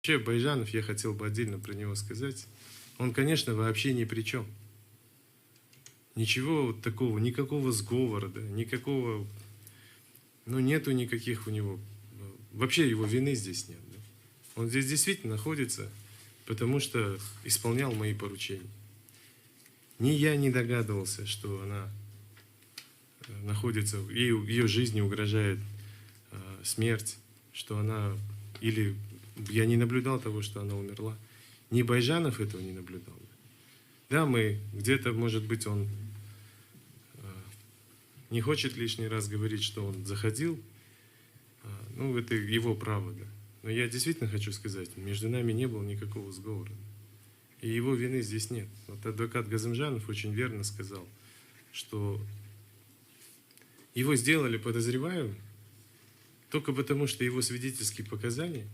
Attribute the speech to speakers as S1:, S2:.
S1: Вообще, Байжанов, я хотел бы отдельно про него сказать, он, конечно, вообще ни при чем. Ничего вот такого, никакого сговора, да, никакого, ну, нету никаких у него, вообще его вины здесь нет. Да. Он здесь действительно находится, потому что исполнял мои поручения. Ни я не догадывался, что она находится, ее жизни угрожает смерть, что она, или я не наблюдал того, что она умерла. Ни Байжанов этого не наблюдал. Да, мы где-то, может быть, он не хочет лишний раз говорить, что он заходил, ну, это его право, да. Но я действительно хочу сказать, между нами не было никакого сговора. И его вины здесь нет. Вот адвокат Газымжанов очень верно сказал, что его сделали подозреваемым только потому, что его свидетельские показания